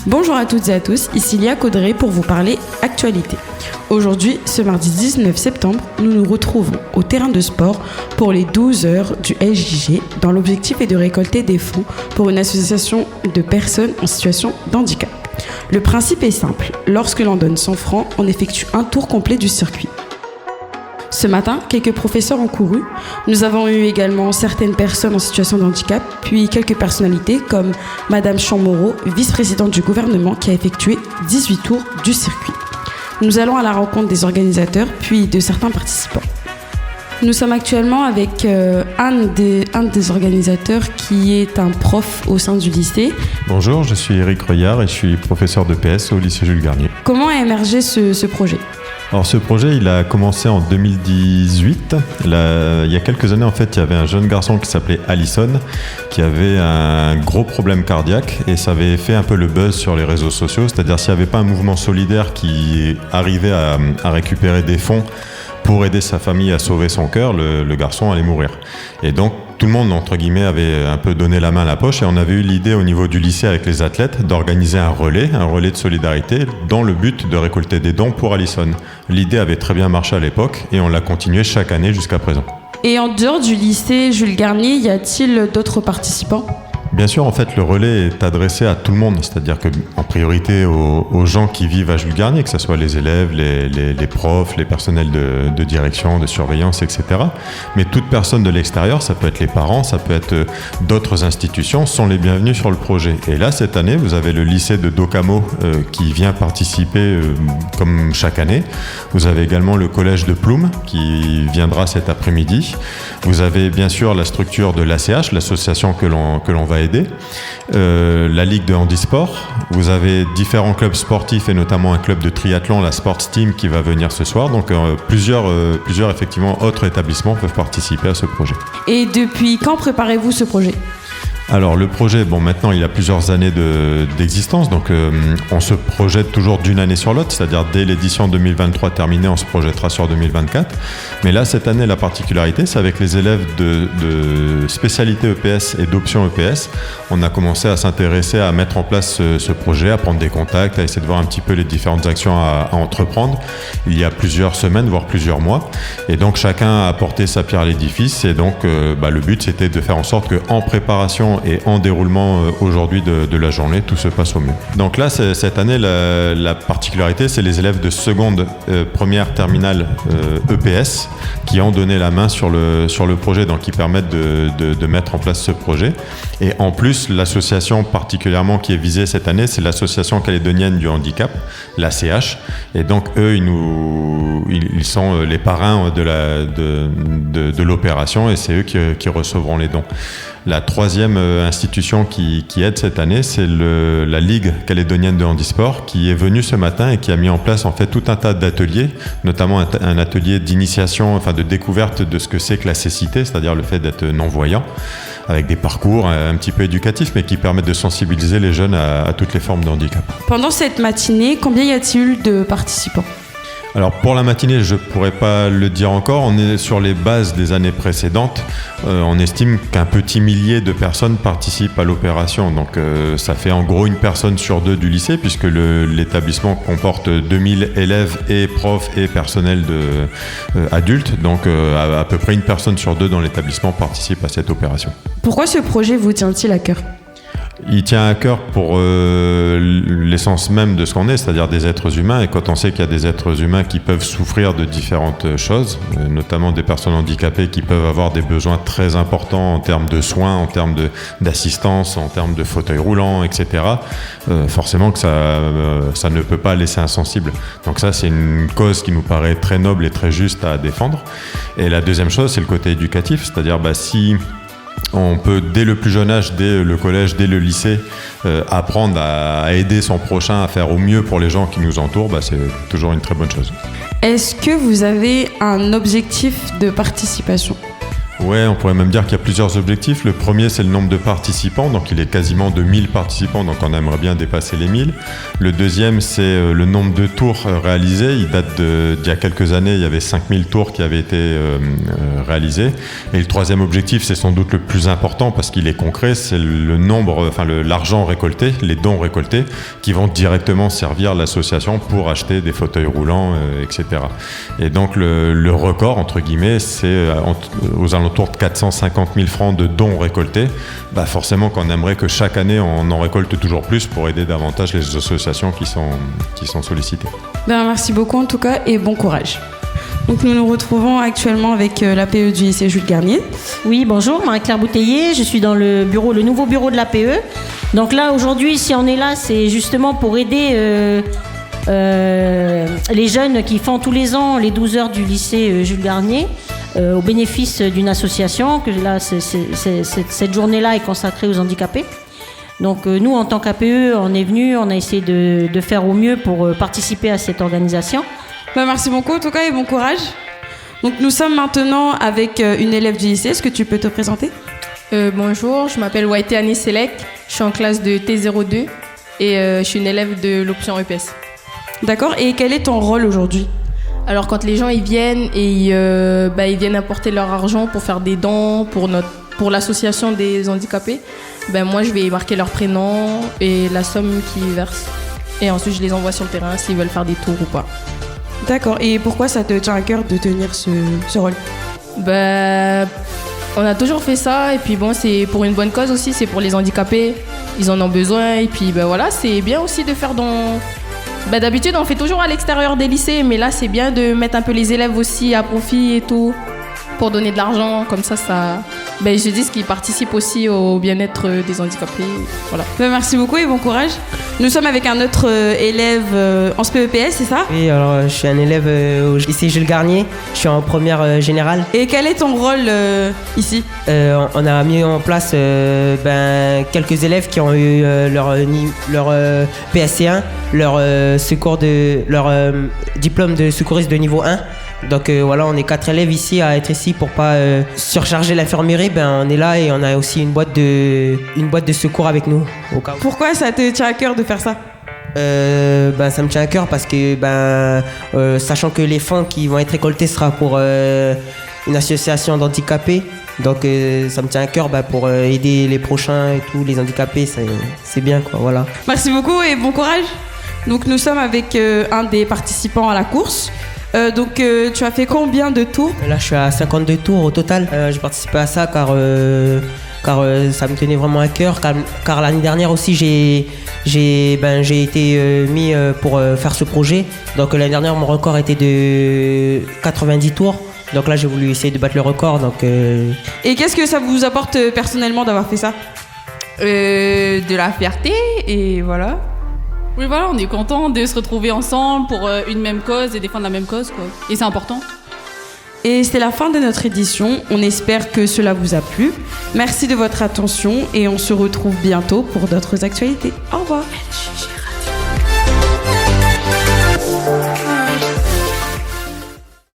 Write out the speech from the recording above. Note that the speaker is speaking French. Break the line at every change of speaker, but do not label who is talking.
Bonjour à toutes et à tous, ici Lia Caudré pour vous parler actualité. Aujourd'hui, ce mardi 19 septembre, nous nous retrouvons au terrain de sport pour les 12 heures du SJG dans l'objectif est de récolter des fonds pour une association de personnes en situation de handicap. Le principe est simple, lorsque l'on donne 100 francs, on effectue un tour complet du circuit. Ce matin, quelques professeurs ont couru. Nous avons eu également certaines personnes en situation de handicap, puis quelques personnalités comme Madame Chamorro, vice-présidente du gouvernement, qui a effectué 18 tours du circuit. Nous allons à la rencontre des organisateurs, puis de certains participants. Nous sommes actuellement avec un des organisateurs qui est un prof au sein du lycée.
Bonjour, je suis Eric Reuillard et je suis professeur de PS au lycée Jules Garnier.
Comment a émergé ce projet ?
Alors ce projet, il a commencé en 2018. Il y a quelques années, en fait, il y avait un jeune garçon qui s'appelait Allison, qui avait un gros problème cardiaque et ça avait fait un peu le buzz sur les réseaux sociaux. C'est-à-dire s'il n'y avait pas un mouvement solidaire qui arrivait à récupérer des fonds pour aider sa famille à sauver son cœur, le garçon allait mourir. Et donc, tout le monde, entre guillemets, avait un peu donné la main à la poche et on avait eu l'idée au niveau du lycée avec les athlètes d'organiser un relais de solidarité dans le but de récolter des dons pour Allison. L'idée avait très bien marché à l'époque et on l'a continué chaque année jusqu'à présent.
Et en dehors du lycée Jules Garnier, y a-t-il d'autres participants ?
Bien sûr, en fait, le relais est adressé à tout le monde, c'est-à-dire qu'en priorité aux gens qui vivent à Jules Garnier, que ce soit les élèves, les profs, les personnels de direction, de surveillance, etc. Mais toute personne de l'extérieur, ça peut être les parents, ça peut être d'autres institutions, sont les bienvenus sur le projet. Et là, cette année, vous avez le lycée de Docamo qui vient participer comme chaque année. Vous avez également le collège de Ploum qui viendra cet après-midi. Vous avez bien sûr la structure de l'ACH, l'association que l'on va aider, la Ligue de handisport. Vous avez différents clubs sportifs et notamment un club de triathlon, la Sports Team, qui va venir ce soir. Donc plusieurs effectivement autres établissements peuvent participer à ce projet. Et
depuis quand préparez-vous ce projet ?
Alors le projet, maintenant il a plusieurs années d'existence, donc on se projette toujours d'une année sur l'autre, c'est-à-dire dès l'édition 2023 terminée, on se projettera sur 2024. Mais là, cette année, la particularité, c'est avec les élèves de spécialité EPS et d'option EPS, on a commencé à s'intéresser à mettre en place ce projet, à prendre des contacts, à essayer de voir un petit peu les différentes actions à entreprendre. Il y a plusieurs semaines, voire plusieurs mois, et donc chacun a apporté sa pierre à l'édifice, et donc le but, c'était de faire en sorte qu'en préparation et en déroulement aujourd'hui de la journée, tout se passe au mieux. Donc là, cette année, la particularité, c'est les élèves de seconde, première, terminale EPS qui ont donné la main sur le projet, donc qui permettent de mettre en place ce projet. Et en plus, l'association particulièrement qui est visée cette année, c'est l'association calédonienne du handicap, l'ACH. Et donc eux, ils sont les parrains de l'opération et c'est eux qui recevront les dons. La troisième institution qui aide cette année, c'est la Ligue calédonienne de handisport qui est venue ce matin et qui a mis en place en fait tout un tas d'ateliers, notamment un atelier d'initiation, enfin de découverte de ce que c'est que la cécité, c'est-à-dire le fait d'être non-voyant, avec des parcours un petit peu éducatifs, mais qui permettent de sensibiliser les jeunes à toutes les formes de handicap.
Pendant cette matinée, combien y a-t-il de participants ?
Alors pour la matinée, je ne pourrais pas le dire encore, on est sur les bases des années précédentes. On estime qu'un petit millier de personnes participent à l'opération, donc ça fait en gros une personne sur deux du lycée, puisque l'établissement comporte 2000 élèves et profs et personnel adultes, donc à peu près une personne sur deux dans l'établissement participe à cette opération.
Pourquoi ce projet vous tient-il à cœur ?
Il tient à cœur pour l'essence même de ce qu'on est, c'est-à-dire des êtres humains. Et quand on sait qu'il y a des êtres humains qui peuvent souffrir de différentes choses, notamment des personnes handicapées qui peuvent avoir des besoins très importants en termes de soins, en termes d'assistance, en termes de fauteuil roulant, etc., forcément que ça ne peut pas laisser insensible. Donc ça, c'est une cause qui nous paraît très noble et très juste à défendre. Et la deuxième chose, c'est le côté éducatif, c'est-à-dire si on peut, dès le plus jeune âge, dès le collège, dès le lycée, apprendre à aider son prochain à faire au mieux pour les gens qui nous entourent, c'est toujours une très bonne chose.
Est-ce que vous avez un objectif de participation ?
Ouais, on pourrait même dire qu'il y a plusieurs objectifs. Le premier, c'est le nombre de participants, donc il est quasiment de 1000 participants, donc on aimerait bien dépasser les 1000. Le deuxième, c'est le nombre de tours réalisés. Il date d'il y a quelques années, il y avait 5000 tours qui avaient été réalisés. Et le troisième objectif, c'est sans doute le plus important parce qu'il est concret, c'est le nombre, l'argent récolté, les dons récoltés, qui vont directement servir l'association pour acheter des fauteuils roulants, etc. Et donc le record, entre guillemets, c'est aux alentours de 450 000 francs de dons récoltés. Forcément qu'on aimerait que chaque année on en récolte toujours plus pour aider davantage les associations qui sont sollicitées.
Merci beaucoup en tout cas et bon courage. Donc nous nous retrouvons actuellement avec l'APE du lycée Jules Garnier.
Oui, bonjour, Marie-Claire Bouteiller, je suis dans le nouveau bureau de l'APE. Donc là aujourd'hui, si on est là, c'est justement pour aider les jeunes qui font tous les ans les 12 heures du lycée Jules Garnier au bénéfice d'une association. Que là, cette journée-là est consacrée aux handicapés. Donc nous, en tant qu'APE, on est venus, on a essayé de faire au mieux pour participer à cette organisation.
Merci beaucoup en tout cas et bon courage. Donc nous sommes maintenant avec une élève du lycée. Est-ce que tu peux te présenter ?
Bonjour, je m'appelle Waité Annie Selek, je suis en classe de T02 et je suis une élève de l'option EPS.
D'accord, et quel est ton rôle aujourd'hui ?
Alors quand les gens ils viennent et ils viennent apporter leur argent pour faire des dons pour l'association des handicapés, moi je vais marquer leur prénom et la somme qu'ils versent. Et ensuite je les envoie sur le terrain s'ils veulent faire des tours ou pas.
D'accord, et pourquoi ça te tient à cœur de tenir ce rôle ?
On a toujours fait ça et puis c'est pour une bonne cause aussi, c'est pour les handicapés, ils en ont besoin et puis voilà, c'est bien aussi de faire dans... d'habitude on fait toujours à l'extérieur des lycées, mais là c'est bien de mettre un peu les élèves aussi à profit et tout, pour donner de l'argent, comme ça je dis qu'ils participent aussi au bien-être des handicapés, voilà.
Merci beaucoup et bon courage. Nous sommes avec un autre élève en SPEPS, c'est ça ?
Oui, alors je suis un élève au lycée Jules Garnier, je suis en première générale.
Et quel est ton rôle ici ?
On a mis en place quelques élèves qui ont eu leur PSC1, leur diplôme de secouriste de niveau 1. Donc on est 4 élèves ici à être ici pour pas surcharger l'infirmerie. On est là et on a aussi une boîte de secours avec nous au cas où.
Pourquoi ça te tient à cœur de faire ça ?
Ça me tient à cœur parce que sachant que les fonds qui vont être récoltés sera pour une association d'handicapés. Donc ça me tient à cœur pour aider les prochains et tout, les handicapés, c'est bien quoi, voilà.
Merci beaucoup et bon courage. Donc nous sommes avec un des participants à la course. Tu as fait combien de tours ?
Là je suis à 52 tours au total. J'ai participé à ça car ça me tenait vraiment à cœur, car l'année dernière aussi j'ai été mis pour faire ce projet. Donc l'année dernière mon record était de 90 tours. Donc là j'ai voulu essayer de battre le record.
Et qu'est-ce que ça vous apporte personnellement d'avoir fait ça ?
De la fierté et voilà. Oui, voilà, on est content de se retrouver ensemble pour une même cause et défendre la même cause, quoi. Et c'est important.
Et c'est la fin de notre édition. On espère que cela vous a plu. Merci de votre attention et on se retrouve bientôt pour d'autres actualités. Au revoir.